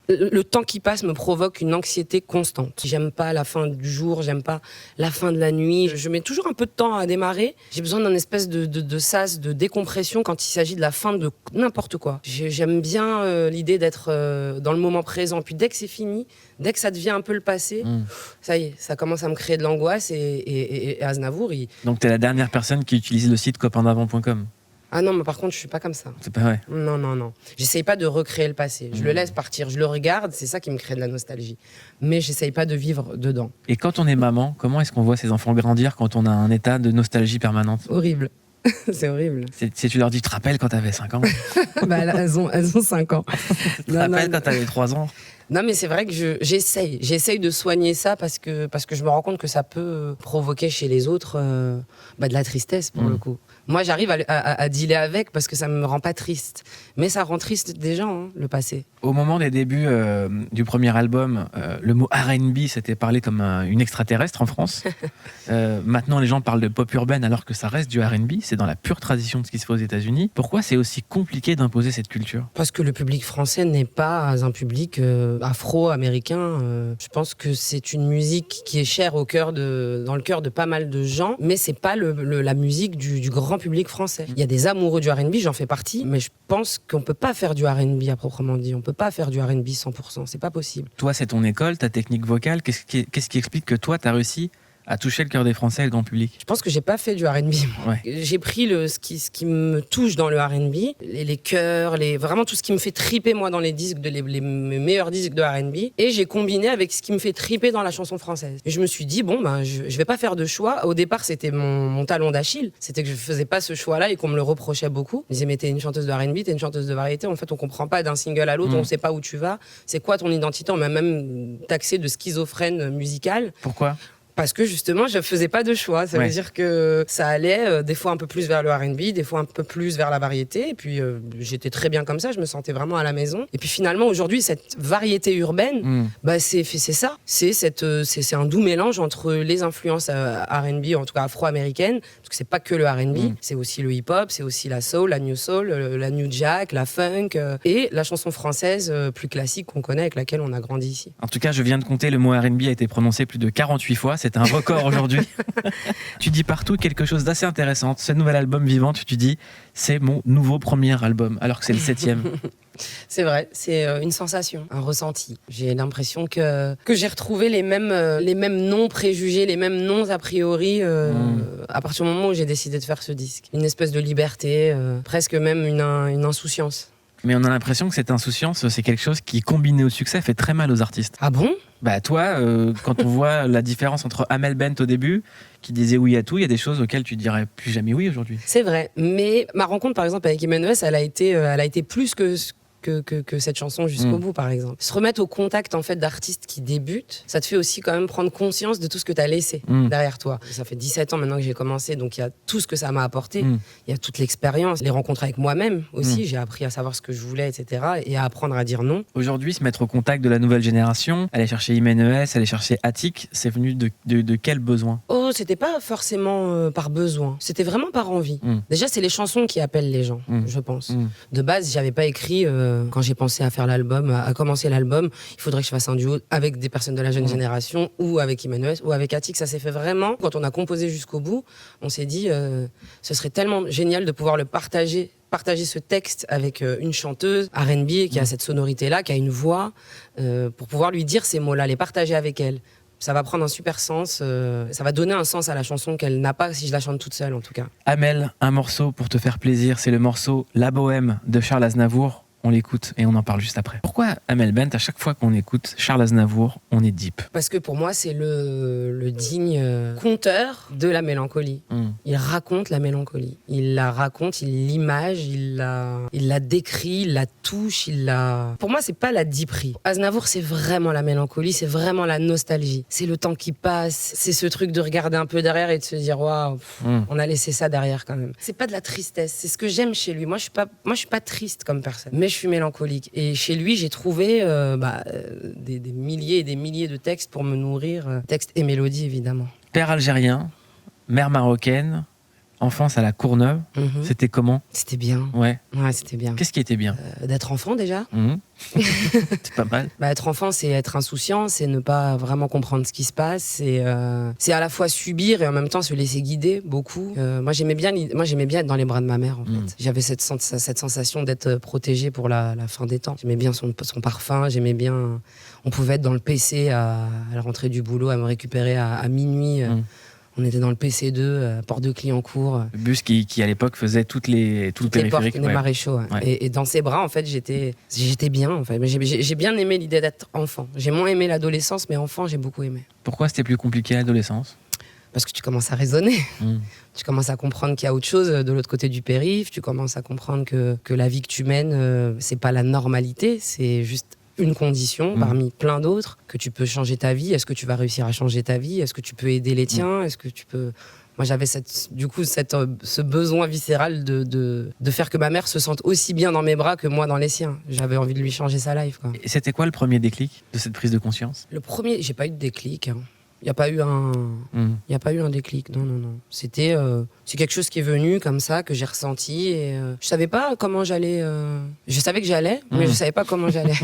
Le temps qui passe me provoque une anxiété constante. J'aime pas la fin du jour, j'aime pas la fin de la nuit. Je mets toujours un peu de temps à démarrer. J'ai besoin d'un espèce de sas, de décompression quand il s'agit de la fin de n'importe quoi. J'aime bien l'idée d'être dans le moment présent. Puis dès que c'est fini, dès que ça devient un peu le passé, ça y est, ça commence à me créer de l'angoisse. Et Aznavour, Donc t'es la dernière personne qui utilise le site copaindavant.com. Ah non, mais par contre, je suis pas comme ça. C'est pas vrai. Non. J'essaye pas de recréer le passé. Je le laisse partir, je le regarde, c'est ça qui me crée de la nostalgie. Mais j'essaye pas de vivre dedans. Et quand on est maman, comment est-ce qu'on voit ses enfants grandir quand on a un état de nostalgie permanente ? Horrible. C'est horrible. Si tu leur dis, tu te rappelles quand t'avais 5 ans ? Bah, elles ont 5 ans. Tu te rappelles quand t'avais 3 ans ? Non, mais c'est vrai que j'essaye de soigner ça parce que je me rends compte que ça peut provoquer chez les autres de la tristesse pour le coup. Moi, j'arrive à dealer avec parce que ça me rend pas triste. Mais ça rend triste des gens, hein, le passé. Au moment des débuts du premier album, le mot R&B s'était parlé comme une extraterrestre en France. Maintenant, les gens parlent de pop urbaine alors que ça reste du R&B. C'est dans la pure tradition de ce qui se fait aux États-Unis. Pourquoi c'est aussi compliqué d'imposer cette culture ? Parce que le public français n'est pas un public afro-américain. Je pense que c'est une musique qui est chère dans le cœur de pas mal de gens, mais c'est pas la musique du grand public français. Il y a des amoureux du R&B, j'en fais partie, mais je pense qu'on peut pas faire du R&B à proprement dit. On peut pas faire du R&B 100%, c'est pas possible. Toi, c'est ton école, ta technique vocale. Qu'est-ce qui explique que toi, t'as réussi à toucher le cœur des Français et le grand public ? Je pense que j'ai pas fait du R&B. Ouais. J'ai pris ce qui me touche dans le R&B, les chœurs, vraiment tout ce qui me fait triper moi dans les disques, les meilleurs disques de R&B, et j'ai combiné avec ce qui me fait triper dans la chanson française. Et je me suis dit je vais pas faire de choix. Au départ, c'était mon talon d'Achille, c'était que je faisais pas ce choix-là et qu'on me le reprochait beaucoup. Ils disaient mais t'es une chanteuse de R&B, t'es une chanteuse de variété. En fait, on comprend pas d'un single à l'autre, on sait pas où tu vas. C'est quoi ton identité ? On m'a même taxé de schizophrène musical. Pourquoi ? Parce que justement, je faisais pas de choix. Ça veut dire que ça allait des fois un peu plus vers le R&B, des fois un peu plus vers la variété. Et puis j'étais très bien comme ça, je me sentais vraiment à la maison. Et puis finalement, aujourd'hui, cette variété urbaine, c'est ça. C'est un doux mélange entre les influences R&B, en tout cas afro-américaines, parce que c'est pas que le R&B, c'est aussi le hip-hop, c'est aussi la soul, la new jack, la funk, et la chanson française plus classique qu'on connaît, avec laquelle on a grandi ici. En tout cas, je viens de compter, le mot R&B a été prononcé plus de 48 fois. C'est un record aujourd'hui. Tu dis partout quelque chose d'assez intéressant. Ce nouvel album Vivante, tu dis, c'est mon nouveau premier album, alors que c'est le 7e. C'est vrai, c'est une sensation, un ressenti. J'ai l'impression que j'ai retrouvé les mêmes noms préjugés, les mêmes noms a priori à partir du moment où j'ai décidé de faire ce disque. Une espèce de liberté, presque même une insouciance. Mais on a l'impression que cette insouciance, c'est quelque chose qui, combiné au succès, fait très mal aux artistes. Ah bon ? Bah toi, quand on voit la différence entre Amel Bent au début, qui disait oui à tout, il y a des choses auxquelles tu dirais plus jamais oui aujourd'hui. C'est vrai, mais ma rencontre par exemple avec Emmanuel, elle a été plus que cette chanson jusqu'au bout, par exemple. Se remettre au contact en fait d'artistes qui débutent, ça te fait aussi quand même prendre conscience de tout ce que tu as laissé derrière toi. Ça fait 17 ans maintenant que j'ai commencé, donc il y a tout ce que ça m'a apporté. Il y a toute l'expérience, les rencontres avec moi-même aussi. J'ai appris à savoir ce que je voulais, etc. et à apprendre à dire non. Aujourd'hui, se mettre au contact de la nouvelle génération, aller chercher Imenes, aller chercher Attic, c'est venu de quel besoin ? Oh, c'était pas forcément par besoin, c'était vraiment par envie. Déjà, c'est les chansons qui appellent les gens, je pense. De base, j'avais pas écrit... quand j'ai pensé à faire l'album, à commencer l'album, il faudrait que je fasse un duo avec des personnes de la jeune génération ou avec Emmanuel ou avec Attic. Ça s'est fait vraiment. Quand on a composé jusqu'au bout, on s'est dit ce serait tellement génial de pouvoir le partager ce texte avec une chanteuse R&B qui a cette sonorité-là, qui a une voix, pour pouvoir lui dire ces mots-là, les partager avec elle. Ça va prendre un super sens, ça va donner un sens à la chanson qu'elle n'a pas si je la chante toute seule en tout cas. Amel, un morceau pour te faire plaisir, c'est le morceau La Bohème de Charles Aznavour. On l'écoute et on en parle juste après. Pourquoi Amel Bent, à chaque fois qu'on écoute Charles Aznavour, on est deep ? Parce que pour moi, c'est le digne conteur de la mélancolie. Il raconte la mélancolie. Il la raconte, il l'image, il la décrit, il la touche, Pour moi, c'est pas la deeperie. Aznavour, c'est vraiment la mélancolie, c'est vraiment la nostalgie. C'est le temps qui passe, c'est ce truc de regarder un peu derrière et de se dire waouh, on a laissé ça derrière quand même. C'est pas de la tristesse, c'est ce que j'aime chez lui. Moi, je suis pas triste comme personne. Mais je suis mélancolique. Et chez lui, j'ai trouvé des milliers et des milliers de textes pour me nourrir. Textes et mélodies, évidemment. Père algérien, mère marocaine, enfance à la Courneuve. C'était comment? C'était bien. Ouais, c'était bien. Qu'est-ce qui était bien? D'être enfant déjà. C'est pas mal. Être enfant, c'est être insouciant, c'est ne pas vraiment comprendre ce qui se passe, c'est à la fois subir et en même temps se laisser guider beaucoup. Moi j'aimais bien être dans les bras de ma mère en fait. J'avais cette sensation d'être protégée pour la fin des temps. J'aimais bien son parfum, j'aimais bien. On pouvait être dans le PC à la rentrée du boulot, à me récupérer à minuit. On était dans le PC2, porte de Clignancourt. Le bus qui à l'époque faisait tout le périphérique. Les maréchaux. Ouais. Et dans ses bras, en fait, j'étais bien. En fait. Mais j'ai bien aimé l'idée d'être enfant. J'ai moins aimé l'adolescence, mais enfant, j'ai beaucoup aimé. Pourquoi c'était plus compliqué l'adolescence? Parce que tu commences à raisonner. Tu commences à comprendre qu'il y a autre chose de l'autre côté du périph'. Tu commences à comprendre que la vie que tu mènes, c'est pas la normalité, c'est juste une condition parmi plein d'autres, que tu peux changer ta vie. Est-ce que tu vas réussir à changer ta vie? Est-ce que tu peux aider les tiens? Est-ce que tu peux... Moi, j'avais ce besoin viscéral de faire que ma mère se sente aussi bien dans mes bras que moi dans les siens. J'avais envie de lui changer sa life, quoi. Et c'était quoi le premier déclic de cette prise de conscience? Le premier, j'ai pas eu de déclic. Hein. Il n'y a pas eu un déclic, non. C'est quelque chose qui est venu comme ça, que j'ai ressenti. Et je savais pas comment j'allais. Je savais que j'allais, mais je savais pas comment j'allais.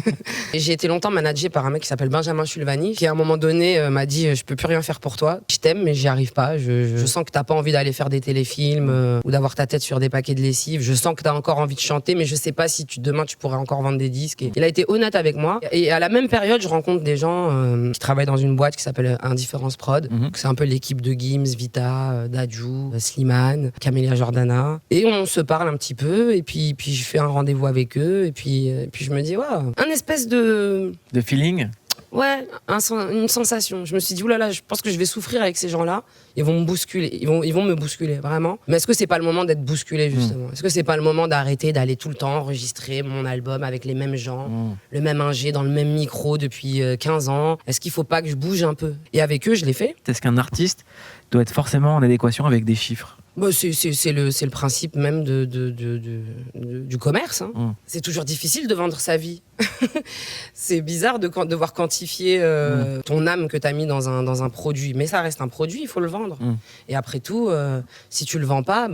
Et j'ai été longtemps managée par un mec qui s'appelle Benjamin Chulvani, qui à un moment donné m'a dit: je peux plus rien faire pour toi. Je t'aime, mais j'y arrive pas. Je sens que t'as pas envie d'aller faire des téléfilms ou d'avoir ta tête sur des paquets de lessive. Je sens que t'as encore envie de chanter, mais je sais pas si demain tu pourrais encore vendre des disques. Et il a été honnête avec moi. Et à la même période, je rencontre des gens qui travaillent dans une boîte qui s'appelle Indifference Prod. C'est un peu l'équipe de Gims, Vita, Dadju, Slimane, Camélia Jordana. Et on se parle un petit peu, et puis je fais un rendez-vous avec eux, et puis je me dis, waouh, un espèce de feeling. Ouais, une sensation. Je me suis dit, oulala, je pense que je vais souffrir avec ces gens-là. Ils vont me bousculer. Ils vont me bousculer, vraiment. Mais est-ce que c'est pas le moment d'être bousculé, justement? Est-ce que c'est pas le moment d'arrêter d'aller tout le temps enregistrer mon album avec les mêmes gens, le même ingé, dans le même micro depuis 15 ans? Est-ce qu'il faut pas que je bouge un peu? Et avec eux, je l'ai fait. Est-ce qu'un artiste doit être forcément en adéquation avec des chiffres? Bon, c'est le principe même du commerce. Hein. C'est toujours difficile de vendre sa vie. C'est bizarre de devoir quantifier ton âme que tu as mis dans un produit. Mais ça reste un produit, il faut le vendre. Et après tout, si tu le vends pas,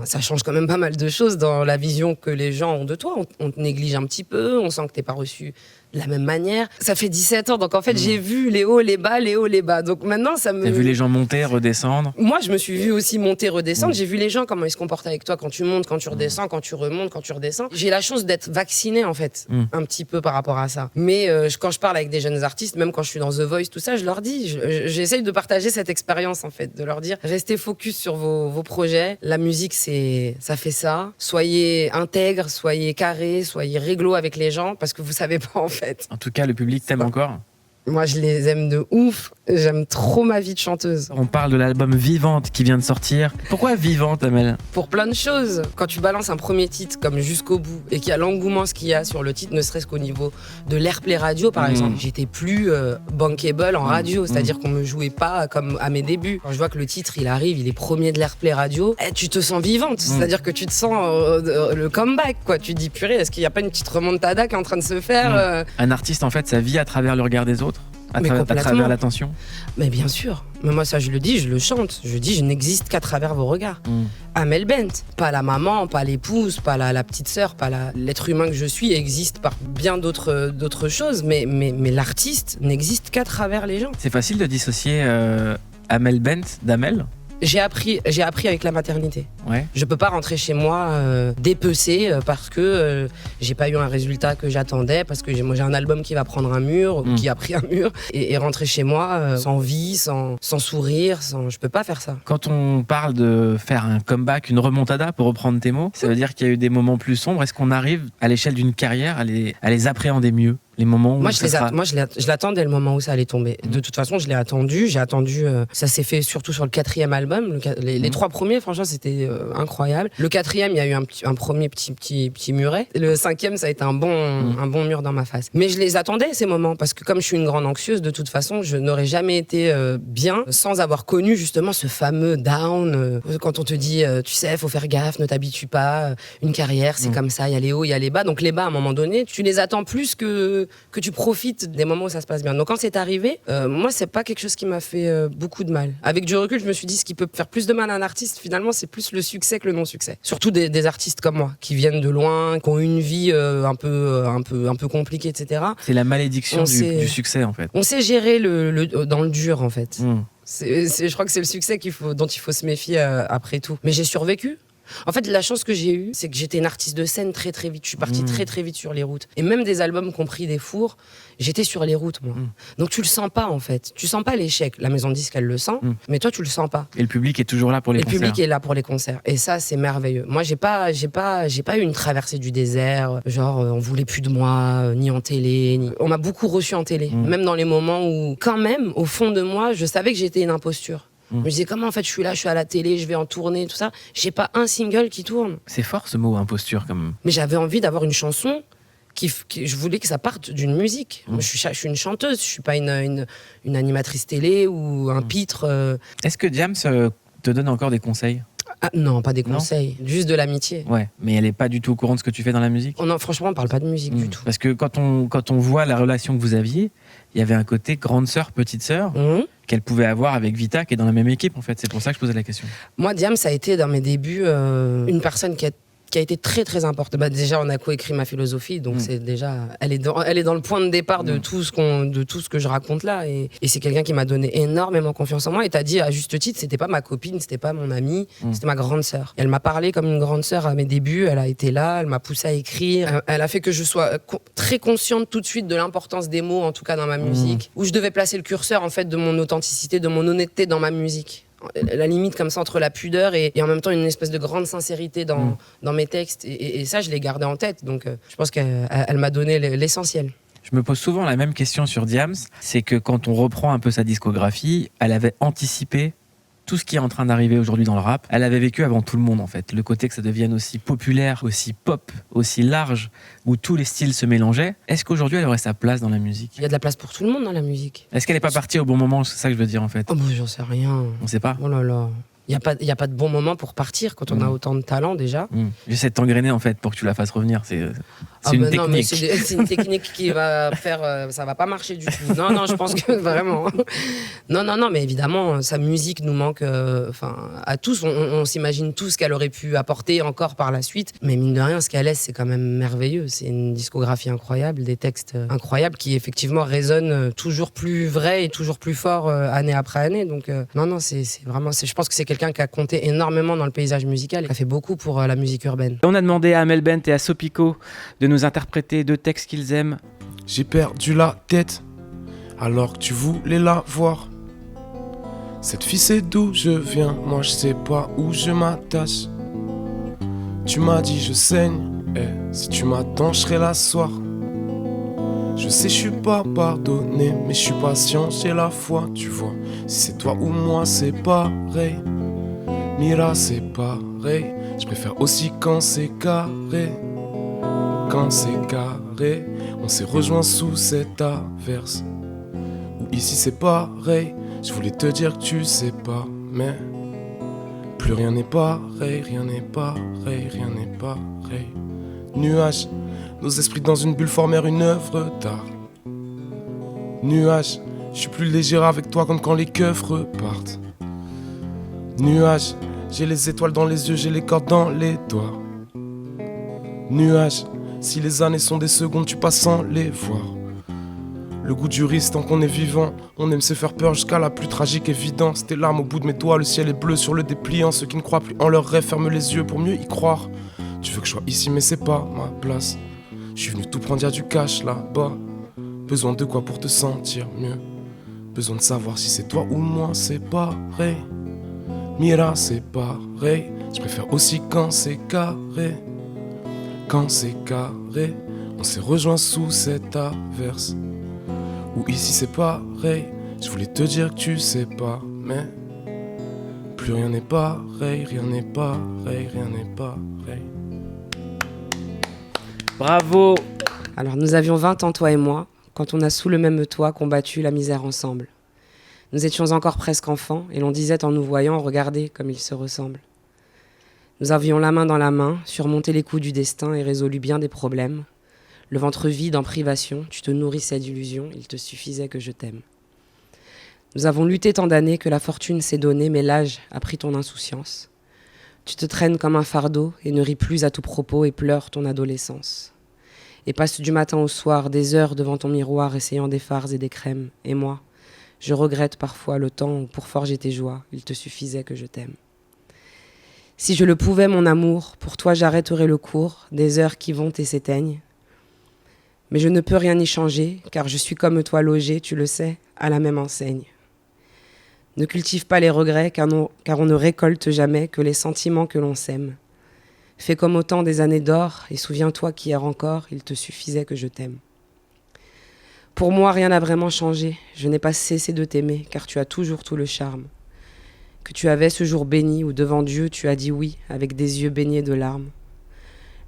ça change quand même pas mal de choses dans la vision que les gens ont de toi. On te néglige un petit peu, on sent que t'es pas reçu de la même manière. Ça fait 17 ans, donc en fait, j'ai vu les hauts, les bas. Donc maintenant, ça me... T'as vu les gens monter, redescendre? Moi, je me suis vu aussi monter, redescendre. J'ai vu les gens, comment ils se comportent avec toi quand tu montes, quand tu redescends, quand tu remontes, quand tu redescends. J'ai la chance d'être vaccinée, en fait, un petit peu par rapport à ça. Mais quand je parle avec des jeunes artistes, même quand je suis dans The Voice, tout ça, je leur dis, j'essaye de partager cette expérience, en fait, de leur dire, restez focus sur vos projets. La musique, ça fait ça. Soyez intègres, soyez carrés, soyez réglo avec les gens, parce que vous savez pas, en fait. En tout cas, le public t'aime encore? Moi, je les aime de ouf. J'aime trop ma vie de chanteuse. On parle de l'album Vivante qui vient de sortir. Pourquoi Vivante, Amel? Pour plein de choses. Quand tu balances un premier titre comme Jusqu'au bout et qu'il y a l'engouement ce qu'il y a sur le titre, ne serait-ce qu'au niveau de l'airplay radio, par exemple, j'étais plus bankable en radio. C'est-à-dire qu'on me jouait pas comme à mes débuts. Quand je vois que le titre, il arrive, il est premier de l'airplay radio, tu te sens vivante. C'est-à-dire que tu te sens le comeback, quoi. Tu te dis, purée, est-ce qu'il n'y a pas une petite remontada qui est en train de se faire Un artiste, en fait, sa vie à travers le regard des autres? À travers l'attention? Mais bien sûr. Mais moi, ça, je le dis, je le chante. Je dis, je n'existe qu'à travers vos regards. Amel Bent, pas la maman, pas l'épouse, pas la petite sœur, pas l'être humain que je suis existe par bien d'autres choses. Mais l'artiste n'existe qu'à travers les gens. C'est facile de dissocier Amel Bent d'Amel? J'ai appris avec la maternité. Ouais. Je peux pas rentrer chez moi dépecé parce que j'ai pas eu un résultat que j'attendais, parce que j'ai un album qui va prendre un mur, ou qui a pris un mur, et rentrer chez moi sans vie, sans sourire, je peux pas faire ça. Quand on parle de faire un comeback, une remontada, pour reprendre tes mots, ça veut dire qu'il y a eu des moments plus sombres. Est-ce qu'on arrive à l'échelle d'une carrière à les appréhender mieux? Les moments où moi, je l'attendais le moment où ça allait tomber. De toute façon, je l'ai attendu. J'ai attendu. Ça s'est fait surtout sur le 4e album. Les 3 premiers, franchement, c'était incroyable. Le 4e, il y a eu un premier petit muret. Le 5e, ça a été un bon mur dans ma face. Mais je les attendais, ces moments, parce que comme je suis une grande anxieuse, de toute façon, je n'aurais jamais été bien sans avoir connu justement ce fameux down. Quand on te dit, tu sais, faut faire gaffe, ne t'habitue pas. Une carrière, c'est comme ça. Il y a les hauts, il y a les bas. Donc les bas, à un moment donné, tu les attends plus que que tu profites des moments où ça se passe bien. Donc quand c'est arrivé, moi c'est pas quelque chose qui m'a fait beaucoup de mal. Avec du recul, je me suis dit ce qui peut faire plus de mal à un artiste, finalement, c'est plus le succès que le non-succès. Surtout des artistes comme moi, qui viennent de loin, qui ont une vie un peu compliquée, etc. C'est la malédiction du succès, en fait. On sait gérer dans le dur, en fait. Je crois que c'est le succès dont il faut se méfier après tout. Mais j'ai survécu. En fait, la chance que j'ai eue, c'est que j'étais une artiste de scène très très vite. Je suis partie très très vite sur les routes. Et même des albums compris des fours, j'étais sur les routes, moi. Donc tu le sens pas, en fait. Tu sens pas l'échec. La maison de disque, elle le sent, mais toi, tu le sens pas. Et le public est toujours là pour les concerts. Et le public est là pour les concerts. Et ça, c'est merveilleux. Moi, j'ai pas eu une traversée du désert. Genre, on voulait plus de moi, ni en télé. On m'a beaucoup reçu en télé. Même dans les moments où, quand même, au fond de moi, je savais que j'étais une imposture. Je me disais, comment en fait je suis là, je suis à la télé, je vais en tournée, tout ça. J'ai pas un single qui tourne. C'est fort ce mot, imposture, quand même. Mais j'avais envie d'avoir une chanson je voulais que ça parte d'une musique. Je suis une chanteuse, je suis pas une animatrice télé ou un pitre. Est-ce que Diams te donne encore des conseils ? Non, pas des conseils, juste de l'amitié. Ouais, mais elle est pas du tout au courant de ce que tu fais dans la musique. Non, franchement, on parle pas de musique du tout. Parce que quand on voit la relation que vous aviez, il y avait un côté grande sœur, petite sœur qu'elle pouvait avoir avec Vita, qui est dans la même équipe en fait. C'est pour ça que je posais la question. Moi, Diams, ça a été dans mes débuts une personne qui a été très très importante. Déjà, on a coécrit ma philosophie, donc c'est déjà, elle est dans le point de départ de tout ce que je raconte là, et c'est quelqu'un qui m'a donné énormément confiance en moi. Et t'as dit à juste titre, c'était pas ma copine, c'était pas mon amie, c'était ma grande sœur. Elle m'a parlé comme une grande sœur à mes débuts. Elle a été là, elle m'a poussé à écrire. Elle a fait que je sois très consciente tout de suite de l'importance des mots, en tout cas dans ma musique, où je devais placer le curseur en fait de mon authenticité, de mon honnêteté dans ma musique. La limite comme ça entre la pudeur et en même temps une espèce de grande sincérité dans mes textes, et ça je l'ai gardé en tête, donc je pense qu'elle m'a donné l'essentiel. Je me pose souvent la même question sur Diams, c'est que quand on reprend un peu sa discographie, elle avait anticipé tout ce qui est en train d'arriver aujourd'hui dans le rap. Elle avait vécu avant tout le monde en fait, le côté que ça devienne aussi populaire, aussi pop, aussi large, où tous les styles se mélangeaient. Est-ce qu'aujourd'hui elle aurait sa place dans la musique ? Il y a de la place pour tout le monde dans la musique. Est-ce qu'elle n'est pas partie au bon moment ? C'est ça que je veux dire en fait. Oh bah, j'en sais rien. On sait pas. Oh là là. Il n'y a pas de bon moment pour partir quand on a autant de talent déjà. J'essaie de t'engrainer en fait pour que tu la fasses revenir. C'est une technique. Non, mais c'est une technique qui va faire... ça va pas marcher du tout. Non, je pense que vraiment... Non, mais évidemment, sa musique nous manque à tous. On s'imagine tous ce qu'elle aurait pu apporter encore par la suite. Mais mine de rien, ce qu'elle laisse, c'est quand même merveilleux. C'est une discographie incroyable, des textes incroyables qui effectivement résonnent toujours plus vrai et toujours plus fort année après année. Donc non, c'est vraiment... Je pense que c'est quelqu'un qui a compté énormément dans le paysage musical et qui a fait beaucoup pour la musique urbaine. On a demandé à Amel Bent et à Sopico de nous interpréter 2 textes qu'ils aiment. J'ai perdu la tête alors que tu voulais la voir. Cette fille c'est d'où je viens, moi je sais pas où je m'attache. Tu m'as dit je saigne, si tu m'attends je serai là ce soir. Je sais je suis pas pardonné, mais je suis patient, j'ai la foi, tu vois. Si c'est toi ou moi c'est pareil. Mira c'est pareil, je préfère aussi quand c'est carré. Quand c'est carré, on s'est rejoint sous cette averse. Ou ici c'est pareil, je voulais te dire que tu sais pas, mais plus rien n'est pareil, rien n'est pareil, rien n'est pareil. Nuages, nos esprits dans une bulle formèrent une œuvre d'art. Nuages, je suis plus léger avec toi comme quand les keufs repartent. Nuages, j'ai les étoiles dans les yeux, j'ai les cordes dans les doigts. Nuages, si les années sont des secondes, tu passes sans les voir. Le goût du risque, tant qu'on est vivant, on aime se faire peur jusqu'à la plus tragique évidence. Tes larmes au bout de mes doigts, le ciel est bleu sur le dépliant. Ceux qui ne croient plus en leurs rêves ferment les yeux pour mieux y croire. Tu veux que je sois ici mais c'est pas ma place. Je suis venu tout prendre, y'a du cash là-bas. Besoin de quoi pour te sentir mieux? Besoin de savoir si c'est toi ou moi, c'est pareil. Mira, c'est pareil. Je préfère aussi quand c'est carré. Quand c'est carré, on s'est rejoint sous cette averse. Ou ici c'est pareil. Je voulais te dire que tu sais pas, mais plus rien n'est pareil, rien n'est pareil, rien n'est pareil. Bravo. Alors nous avions 20 ans, toi et moi, quand on a sous le même toit combattu la misère ensemble. Nous étions encore presque enfants, et l'on disait en nous voyant, regardez comme ils se ressemblent. Nous avions la main dans la main, surmonté les coups du destin et résolu bien des problèmes. Le ventre vide en privation, tu te nourrissais d'illusions, il te suffisait que je t'aime. Nous avons lutté tant d'années que la fortune s'est donnée, mais l'âge a pris ton insouciance. Tu te traînes comme un fardeau et ne ris plus à tout propos et pleures ton adolescence. Et passes du matin au soir des heures devant ton miroir essayant des fards et des crèmes. Et moi, je regrette parfois le temps où pour forger tes joies, il te suffisait que je t'aime. Si je le pouvais, mon amour, pour toi j'arrêterais le cours des heures qui vont et s'éteignent. Mais je ne peux rien y changer, car je suis comme toi logé, tu le sais, à la même enseigne. Ne cultive pas les regrets, car on ne récolte jamais que les sentiments que l'on sème. Fais comme au temps des années d'or, et souviens-toi qu'hier encore, il te suffisait que je t'aime. Pour moi, rien n'a vraiment changé. Je n'ai pas cessé de t'aimer, car tu as toujours tout le charme. Que tu avais ce jour béni où devant Dieu tu as dit oui, avec des yeux baignés de larmes.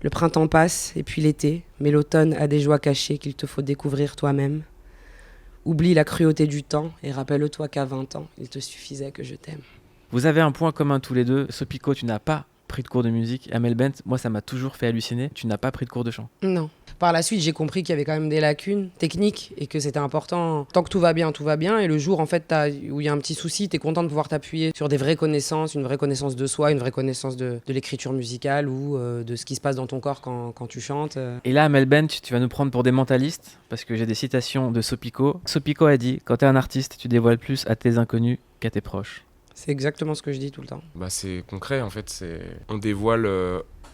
Le printemps passe, et puis l'été, mais l'automne a des joies cachées qu'il te faut découvrir toi-même. Oublie la cruauté du temps et rappelle-toi qu'à 20 ans, il te suffisait que je t'aime. Vous avez un point commun tous les deux. Sopico, tu n'as pas pris de cours de musique. Amel Bent, moi ça m'a toujours fait halluciner. Tu n'as pas pris de cours de chant. Non. Par la suite, j'ai compris qu'il y avait quand même des lacunes techniques et que c'était important. Tant que tout va bien, tout va bien. Et le jour en fait où il y a un petit souci, t'es content de pouvoir t'appuyer sur des vraies connaissances, une vraie connaissance de soi, une vraie connaissance de l'écriture musicale ou de ce qui se passe dans ton corps quand tu chantes. Et là, Amel Bent, tu vas nous prendre pour des mentalistes parce que j'ai des citations de Sopico. Sopico a dit « Quand t'es un artiste, tu dévoiles plus à tes inconnus qu'à tes proches ». C'est exactement ce que je dis tout le temps. C'est concret en fait, on dévoile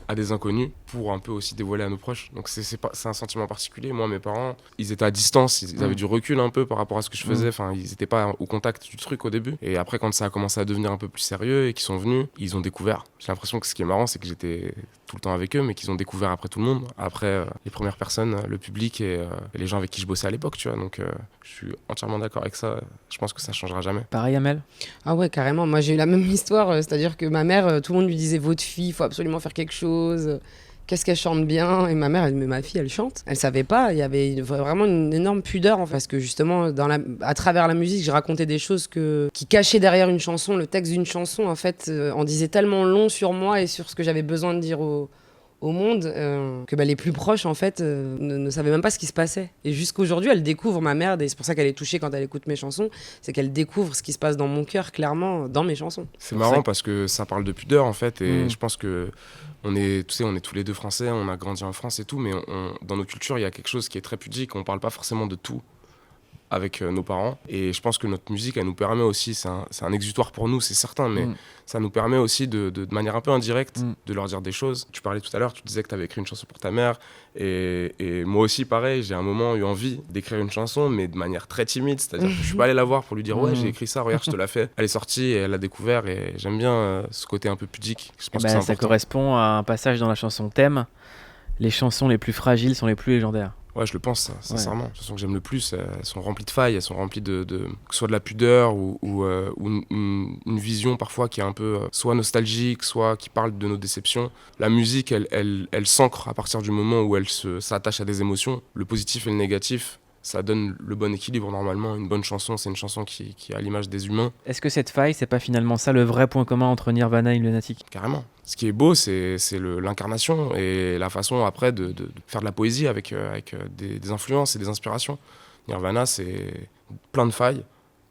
à des inconnus pour un peu aussi dévoiler à nos proches. Donc c'est un sentiment particulier. Moi, mes parents, ils étaient à distance, ils avaient du recul un peu par rapport à ce que je faisais. Enfin, ils n'étaient pas au contact du truc au début. Et après, quand ça a commencé à devenir un peu plus sérieux et qu'ils sont venus, ils ont découvert. J'ai l'impression que ce qui est marrant, c'est que j'étais tout le temps avec eux, mais qu'ils ont découvert après tout le monde, après les premières personnes, le public et les gens avec qui je bossais à l'époque, tu vois. Donc je suis entièrement d'accord avec ça. Je pense que ça changera jamais. Pareil, Amel ? Ah ouais, carrément. Moi, j'ai eu la même histoire. C'est-à-dire que ma mère, tout le monde lui disait « Votre fille, il faut absolument faire quelque chose. Qu'est-ce qu'elle chante bien ?» Et ma mère, elle dit « Mais ma fille, elle chante. » Elle savait pas. Il y avait vraiment une énorme pudeur. Parce que justement, à travers la musique, je racontais des choses qui cachaient derrière une chanson. Le texte d'une chanson, en fait, en disait tellement long sur moi et sur ce que j'avais besoin de dire au monde, que les plus proches en fait ne savaient même pas ce qui se passait. Et jusqu'aujourd'hui, elle découvre ma mère, et c'est pour ça qu'elle est touchée quand elle écoute mes chansons, c'est qu'elle découvre ce qui se passe dans mon cœur, clairement, dans mes chansons. C'est marrant parce que ça parle de pudeur en fait, et je pense que on est tous les deux français, on a grandi en France et tout, mais dans nos cultures, il y a quelque chose qui est très pudique, on parle pas forcément de tout avec nos parents, et je pense que notre musique, elle nous permet aussi, c'est un exutoire pour nous, c'est certain, mais ça nous permet aussi de manière un peu indirecte de leur dire des choses. Tu parlais tout à l'heure, tu disais que tu avais écrit une chanson pour ta mère, et moi aussi pareil, j'ai un moment eu envie d'écrire une chanson, mais de manière très timide, c'est-à-dire que je suis pas allé la voir pour lui dire ouais, j'ai écrit ça, regarde, je te l'ai fait. Elle est sortie et elle l'a découvert, et j'aime bien ce côté un peu pudique. Je pense que c'est important. Ça correspond à un passage dans la chanson Thème. Les chansons les plus fragiles sont les plus légendaires. Ouais, je le pense, ça, sincèrement. Les chansons que j'aime le plus, elles sont remplies de failles, elles sont remplies que ce soit de la pudeur ou une vision parfois qui est un peu soit nostalgique, soit qui parle de nos déceptions. La musique, elle s'ancre à partir du moment où elle s'attache à des émotions. Le positif et le négatif, ça donne le bon équilibre normalement. Une bonne chanson, c'est une chanson qui est à l'image des humains. Est-ce que cette faille, c'est pas finalement ça le vrai point commun entre Nirvana et Lunatic ? Carrément. Ce qui est beau, c'est l'incarnation et la façon après de faire de la poésie avec des influences et des inspirations. Nirvana, c'est plein de failles,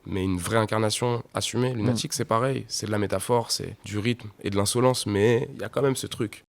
mais une vraie incarnation assumée. Lunatic, c'est pareil. C'est de la métaphore, c'est du rythme et de l'insolence, mais il y a quand même ce truc